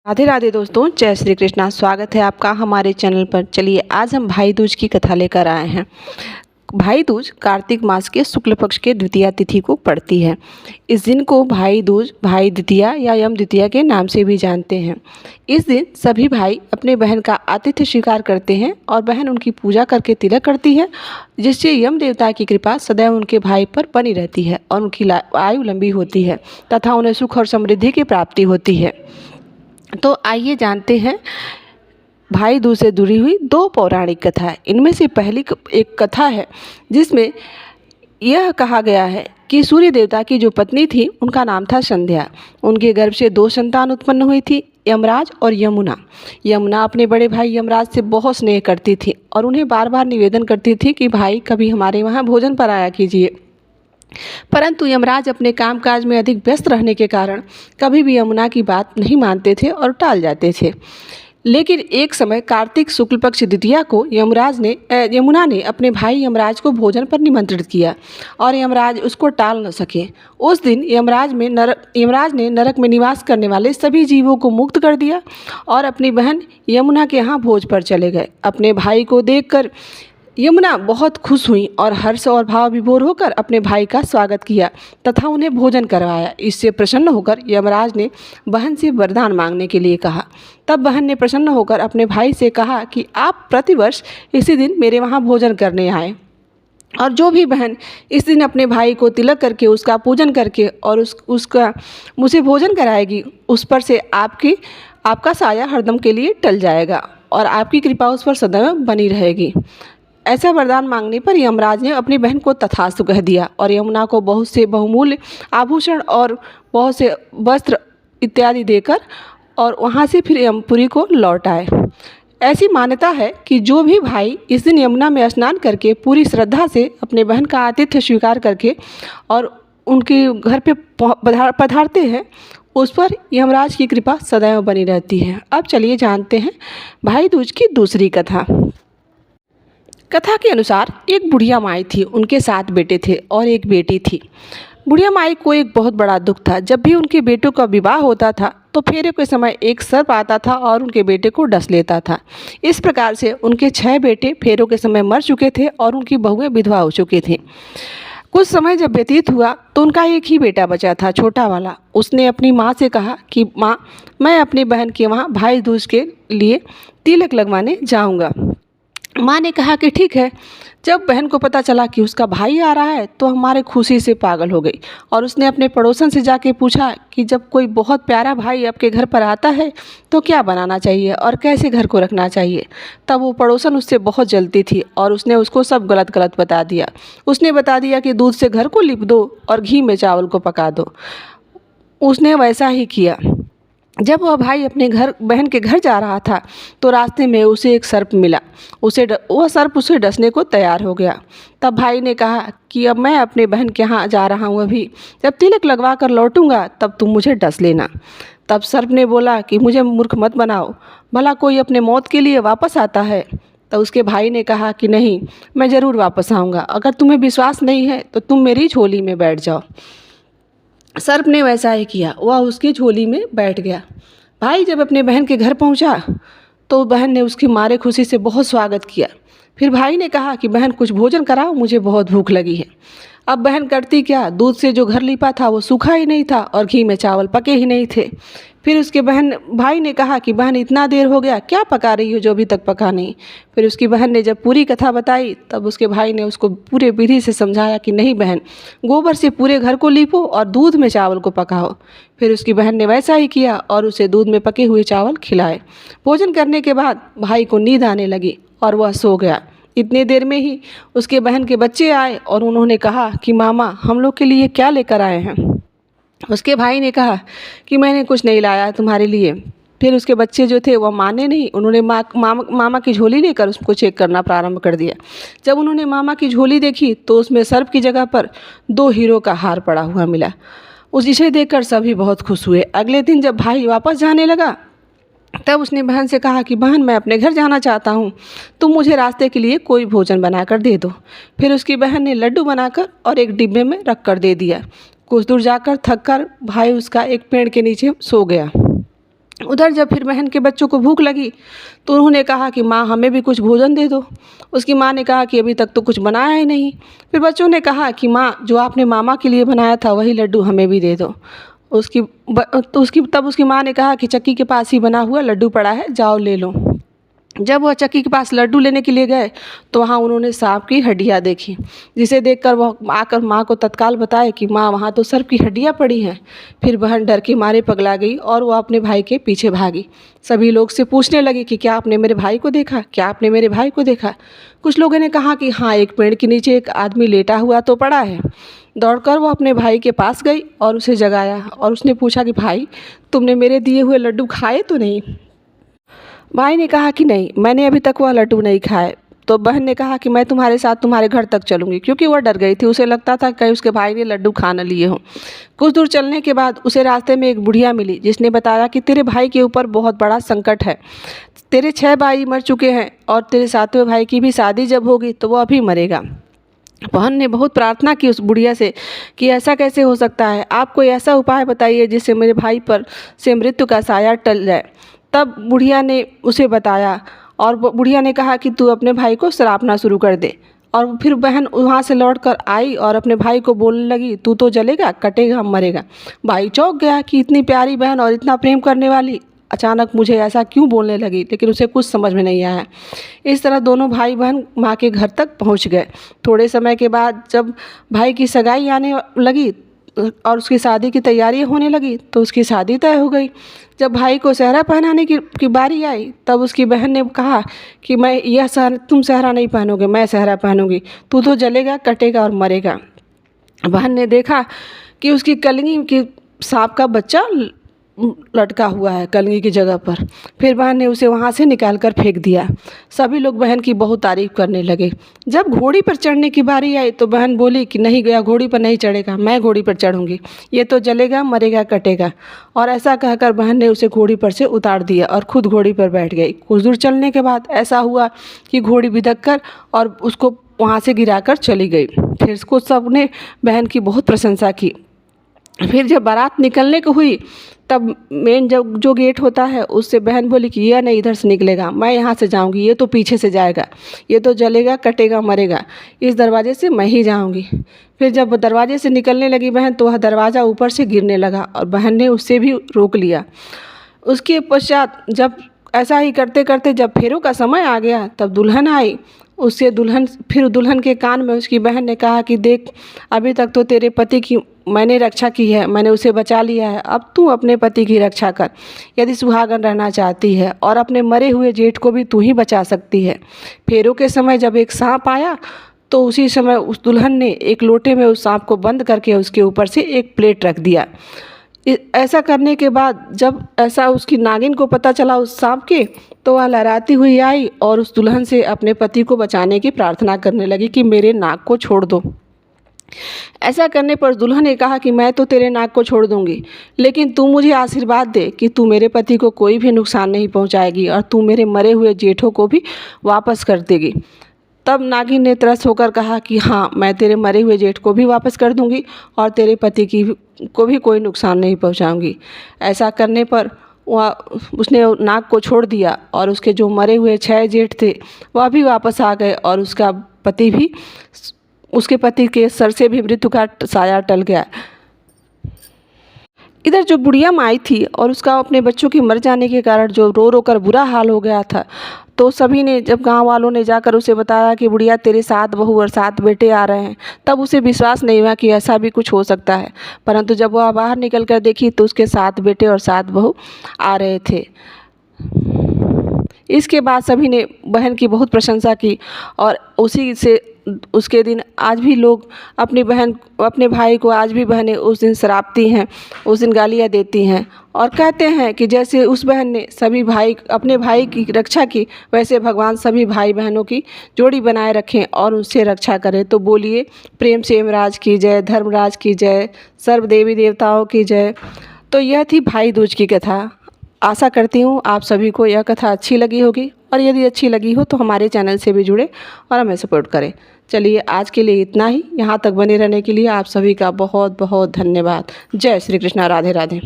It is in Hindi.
राधे राधे दोस्तों, जय श्री कृष्णा। स्वागत है आपका हमारे चैनल पर। चलिए आज हम भाई दूज की कथा लेकर आए हैं। भाई दूज कार्तिक मास के शुक्ल पक्ष के द्वितीया तिथि को पड़ती है। इस दिन को भाई दूज, भाई द्वितीया या यम द्वितीया के नाम से भी जानते हैं। इस दिन सभी भाई अपने बहन का आतिथ्य स्वीकार करते हैं और बहन उनकी पूजा करके तिलक करती है, जिससे यम देवता की कृपा सदैव उनके भाई पर बनी रहती है और उनकी आयु लंबी होती है तथा उन्हें सुख और समृद्धि की प्राप्ति होती है। तो आइए जानते हैं भाई दूज से जुड़ी हुई दो पौराणिक कथा। इनमें से पहली एक कथा है जिसमें यह कहा गया है कि सूर्य देवता की जो पत्नी थी उनका नाम था संध्या। उनके गर्भ से दो संतान उत्पन्न हुई थी, यमराज और यमुना। यमुना अपने बड़े भाई यमराज से बहुत स्नेह करती थी और उन्हें बार बार निवेदन करती थी कि भाई कभी हमारे वहाँ भोजन पर आया कीजिए, परंतु यमराज अपने कामकाज में अधिक व्यस्त रहने के कारण कभी भी यमुना की बात नहीं मानते थे और टाल जाते थे। लेकिन एक समय कार्तिक शुक्ल पक्ष द्वितीया को यमुना ने अपने भाई यमराज को भोजन पर निमंत्रित किया और यमराज उसको टाल न सके। उस दिन यमराज ने नरक में निवास करने वाले सभी जीवों को मुक्त कर दिया और अपनी बहन यमुना के यहाँ भोज पर चले गए। अपने भाई को देखकर यमुना बहुत खुश हुई और हर्ष और भाव विभोर होकर अपने भाई का स्वागत किया तथा उन्हें भोजन करवाया। इससे प्रसन्न होकर यमराज ने बहन से वरदान मांगने के लिए कहा। तब बहन ने प्रसन्न होकर अपने भाई से कहा कि आप प्रतिवर्ष इसी दिन मेरे वहाँ भोजन करने आए और जो भी बहन इस दिन अपने भाई को तिलक करके उसका पूजन करके और उसका मुझसे भोजन कराएगी, उस पर से आपका साया हरदम के लिए टल जाएगा और आपकी कृपा उस पर सदैव बनी रहेगी। ऐसा वरदान मांगने पर यमराज ने अपनी बहन को तथास्तु कह दिया और यमुना को बहुत से बहुमूल्य आभूषण और बहुत से वस्त्र इत्यादि देकर और वहाँ से फिर यमपुरी को लौट आए। ऐसी मान्यता है कि जो भी भाई इस दिन यमुना में स्नान करके पूरी श्रद्धा से अपने बहन का आतिथ्य स्वीकार करके और उनके घर पे पधारते हैं, उस पर यमराज की कृपा सदैव बनी रहती है। अब चलिए जानते हैं भाई दूज की दूसरी कथा। कथा के अनुसार एक बुढ़िया माई थी, उनके 7 बेटे थे और एक बेटी थी। बुढ़िया माई को एक बहुत बड़ा दुख था। जब भी उनके बेटों का विवाह होता था तो फेरे के समय एक सर्प आता था और उनके बेटे को डस लेता था। इस प्रकार से उनके 6 बेटे फेरों के समय मर चुके थे और उनकी बहुएं विधवा हो चुकी थीं। कुछ समय जब व्यतीत हुआ तो उनका एक ही बेटा बचा था, छोटा वाला। उसने अपनी माँ से कहा कि माँ, मैं अपनी बहन के वहाँ भाई दूज के लिए तिलक लगवाने जाऊँगा। माँ ने कहा कि ठीक है। जब बहन को पता चला कि उसका भाई आ रहा है तो हमारे खुशी से पागल हो गई और उसने अपने पड़ोसन से जाके पूछा कि जब कोई बहुत प्यारा भाई आपके घर पर आता है तो क्या बनाना चाहिए और कैसे घर को रखना चाहिए। तब वो पड़ोसन उससे बहुत जलती थी और उसने उसको सब गलत बता दिया। उसने बता दिया कि दूध से घर को लिप दो और घी में चावल को पका दो। उसने वैसा ही किया। जब वह भाई अपने बहन के घर जा रहा था तो रास्ते में उसे एक सर्प मिला। वह सर्प उसे डसने को तैयार हो गया। तब भाई ने कहा कि अब मैं अपने बहन के यहाँ जा रहा हूँ, अभी जब तिलक लगवा कर लौटूंगा तब तुम मुझे डस लेना। तब सर्प ने बोला कि मुझे मूर्ख मत बनाओ, भला कोई अपने मौत के लिए वापस आता है। तब उसके भाई ने कहा कि नहीं, मैं ज़रूर वापस आऊँगा। अगर तुम्हें विश्वास नहीं है तो तुम मेरी झोली में बैठ जाओ। सर्प ने वैसा ही किया, वह उसकी झोली में बैठ गया। भाई जब अपने बहन के घर पहुंचा तो बहन ने उसकी मारे खुशी से बहुत स्वागत किया। फिर भाई ने कहा कि बहन कुछ भोजन कराओ, मुझे बहुत भूख लगी है। अब बहन करती क्या, दूध से जो घर लिपा था वो सूखा ही नहीं था और घी में चावल पके ही नहीं थे। फिर उसके भाई ने कहा कि बहन इतना देर हो गया, क्या पका रही हो जो अभी तक पका नहीं। फिर उसकी बहन ने जब पूरी कथा बताई तब उसके भाई ने उसको पूरे विधि से समझाया कि नहीं बहन, गोबर से पूरे घर को लीपो और दूध में चावल को पकाओ। फिर उसकी बहन ने वैसा ही किया और उसे दूध में पके हुए चावल खिलाए। भोजन करने के बाद भाई को नींद आने लगी और वह सो गया। इतने देर में ही उसके बहन के बच्चे आए और उन्होंने कहा कि मामा, हम लोग के लिए क्या लेकर आए हैं। उसके भाई ने कहा कि मैंने कुछ नहीं लाया तुम्हारे लिए। फिर उसके बच्चे जो थे वह माने नहीं। उन्होंने मामा की झोली लेकर उसको चेक करना प्रारंभ कर दिया। जब उन्होंने मामा की झोली देखी तो उसमें सर्प की जगह पर 2 हीरो का हार पड़ा हुआ मिला। इसे देखकर सभी बहुत खुश हुए। अगले दिन जब भाई वापस जाने लगा तब उसने बहन से कहा कि बहन, मैं अपने घर जाना चाहता हूँ, तुम मुझे रास्ते के लिए कोई भोजन बनाकर दे दो। फिर उसकी बहन ने लड्डू बनाकर और एक डिब्बे में रख कर दे दिया। कुछ दूर जाकर थक कर भाई उसका एक पेड़ के नीचे सो गया। उधर जब फिर बहन के बच्चों को भूख लगी तो उन्होंने कहा कि माँ हमें भी कुछ भोजन दे दो। उसकी माँ ने कहा कि अभी तक तो कुछ बनाया ही नहीं। फिर बच्चों ने कहा कि माँ जो आपने मामा के लिए बनाया था वही लड्डू हमें भी दे दो। तब उसकी माँ ने कहा कि चक्की के पास ही बना हुआ लड्डू पड़ा है, जाओ ले लो। जब वह चक्की के पास लड्डू लेने के लिए गए तो वहाँ उन्होंने सांप की हड्डियाँ देखी, जिसे देखकर वह आकर माँ को तत्काल बताए कि माँ वहाँ तो सर्प की हड्डियाँ पड़ी हैं। फिर बहन डर के मारे पगला गई और वह अपने भाई के पीछे भागी। सभी लोग से पूछने लगी कि क्या आपने मेरे भाई को देखा, क्या आपने मेरे भाई को देखा। कुछ लोगों ने कहा कि हाँ, एक पेड़ के नीचे एक आदमी लेटा हुआ तो पड़ा है। दौड़कर वो अपने भाई के पास गई और उसे जगाया और उसने पूछा कि भाई, तुमने मेरे दिए हुए लड्डू खाए तो नहीं। भाई ने कहा कि नहीं, मैंने अभी तक वह लड्डू नहीं खाए। तो बहन ने कहा कि मैं तुम्हारे साथ तुम्हारे घर तक चलूँगी, क्योंकि वह डर गई थी। उसे लगता था कहीं उसके भाई ने लड्डू खा न लिए हों। कुछ दूर चलने के बाद उसे रास्ते में एक बुढ़िया मिली, जिसने बताया कि तेरे भाई के ऊपर बहुत बड़ा संकट है। तेरे 6 भाई मर चुके हैं और तेरे 7वें भाई की भी शादी जब होगी तो वह अभी मरेगा। बहन ने बहुत प्रार्थना की उस बुढ़िया से कि ऐसा कैसे हो सकता है, आप कोई ऐसा उपाय बताइए जिससे मेरे भाई पर से मृत्यु का साया टल जाए। तब बुढ़िया ने उसे बताया और बुढ़िया ने कहा कि तू अपने भाई को श्रापना शुरू कर दे। और फिर बहन वहाँ से लौट कर आई और अपने भाई को बोलने लगी, तू तो जलेगा, कटेगा, मरेगा। भाई चौंक गया कि इतनी प्यारी बहन और इतना प्रेम करने वाली अचानक मुझे ऐसा क्यों बोलने लगी, लेकिन उसे कुछ समझ में नहीं आया। इस तरह दोनों भाई बहन माँ के घर तक पहुँच गए। थोड़े समय के बाद जब भाई की सगाई आने लगी और उसकी शादी की तैयारी होने लगी तो उसकी शादी तय हो गई। जब भाई को सेहरा पहनाने की बारी आई तब उसकी बहन ने कहा कि मैं यह तुम सेहरा नहीं पहनोगे, मैं सेहरा पहनूंगी, तू तो जलेगा, कटेगा और मरेगा। बहन ने देखा कि उसकी कलगी की सांप का बच्चा लटका हुआ है कलगी की जगह पर। फिर बहन ने उसे वहाँ से निकाल कर फेंक दिया। सभी लोग बहन की बहुत तारीफ करने लगे। जब घोड़ी पर चढ़ने की बारी आई तो बहन बोली कि नहीं गया, घोड़ी पर नहीं चढ़ेगा, मैं घोड़ी पर चढ़ूंगी, ये तो जलेगा, मरेगा, कटेगा। और ऐसा कहकर बहन ने उसे घोड़ी पर से उतार दिया और खुद घोड़ी पर बैठ गई। कुछ दूर चलने के बाद ऐसा हुआ कि घोड़ी बिदक कर और उसको वहाँ से गिराकर चली गई। फिर उसको सबने बहन की बहुत प्रशंसा की। फिर जब बारात निकलने को हुई तब मेन जो गेट होता है उससे बहन बोली कि यह नहीं इधर से निकलेगा, मैं यहाँ से जाऊँगी, ये तो पीछे से जाएगा, ये तो जलेगा, कटेगा, मरेगा, इस दरवाजे से मैं ही जाऊँगी। फिर जब दरवाजे से निकलने लगी बहन तो वह दरवाज़ा ऊपर से गिरने लगा और बहन ने उससे भी रोक लिया। उसके पश्चात जब ऐसा ही करते करते जब फेरों का समय आ गया तब दुल्हन आई। उससे दुल्हन के कान में उसकी बहन ने कहा कि देख, अभी तक तो तेरे पति की मैंने रक्षा की है, मैंने उसे बचा लिया है, अब तू अपने पति की रक्षा कर। यदि सुहागन रहना चाहती है और अपने मरे हुए जेठ को भी तू ही बचा सकती है। फेरों के समय जब एक सांप आया तो उसी समय उस दुल्हन ने एक लोटे में उस सांप को बंद करके उसके ऊपर से एक प्लेट रख दिया। ऐसा करने के बाद जब ऐसा उसकी नागिन को पता चला उस सांप के, तो वह लहराती हुई आई और उस दुल्हन से अपने पति को बचाने की प्रार्थना करने लगी कि मेरे नाक को छोड़ दो। ऐसा करने पर दुल्हन ने कहा कि मैं तो तेरे नाक को छोड़ दूंगी, लेकिन तू मुझे आशीर्वाद दे कि तू मेरे पति को कोई भी नुकसान नहीं पहुंचाएगी और तू मेरे मरे हुए जेठों को भी वापस कर देगी। तब नागिन ने त्रस्त होकर कहा कि हाँ, मैं तेरे मरे हुए जेठ को भी वापस कर दूंगी और तेरे पति को भी कोई नुकसान नहीं पहुंचाऊंगी। ऐसा करने पर वह उसने नाग को छोड़ दिया और उसके जो मरे हुए 6 जेठ थे वह भी वापस आ गए और उसके पति के सर से भी मृत्यु का साया टल गया। इधर जो बुढ़िया माई थी और उसका अपने बच्चों के मर जाने के कारण जो रो रो कर बुरा हाल हो गया था, तो सभी ने जब गांव वालों ने जाकर उसे बताया कि बुढ़िया तेरे 7 बहू और 7 बेटे आ रहे हैं, तब उसे विश्वास नहीं हुआ कि ऐसा भी कुछ हो सकता है। परंतु जब वह बाहर निकल कर देखी तो उसके 7 बेटे और 7 बहू आ रहे थे। इसके बाद सभी ने बहन की बहुत प्रशंसा की और उसके दिन आज भी लोग अपने भाई को आज भी बहनें उस दिन शराबती हैं, उस दिन गालियाँ देती हैं और कहते हैं कि जैसे उस बहन ने अपने भाई की रक्षा की, वैसे भगवान सभी भाई बहनों की जोड़ी बनाए रखें और उनसे रक्षा करें। तो बोलिए प्रेम से यमराज की जय, धर्मराज की जय, सर्व देवी देवताओं की जय। तो यह थी भाई दूज की कथा। आशा करती हूँ आप सभी को यह कथा अच्छी लगी होगी और यदि अच्छी लगी हो तो हमारे चैनल से भी जुड़े और हमें सपोर्ट करें। चलिए आज के लिए इतना ही। यहाँ तक बने रहने के लिए आप सभी का बहुत बहुत धन्यवाद। जय श्री कृष्णा, राधे राधे।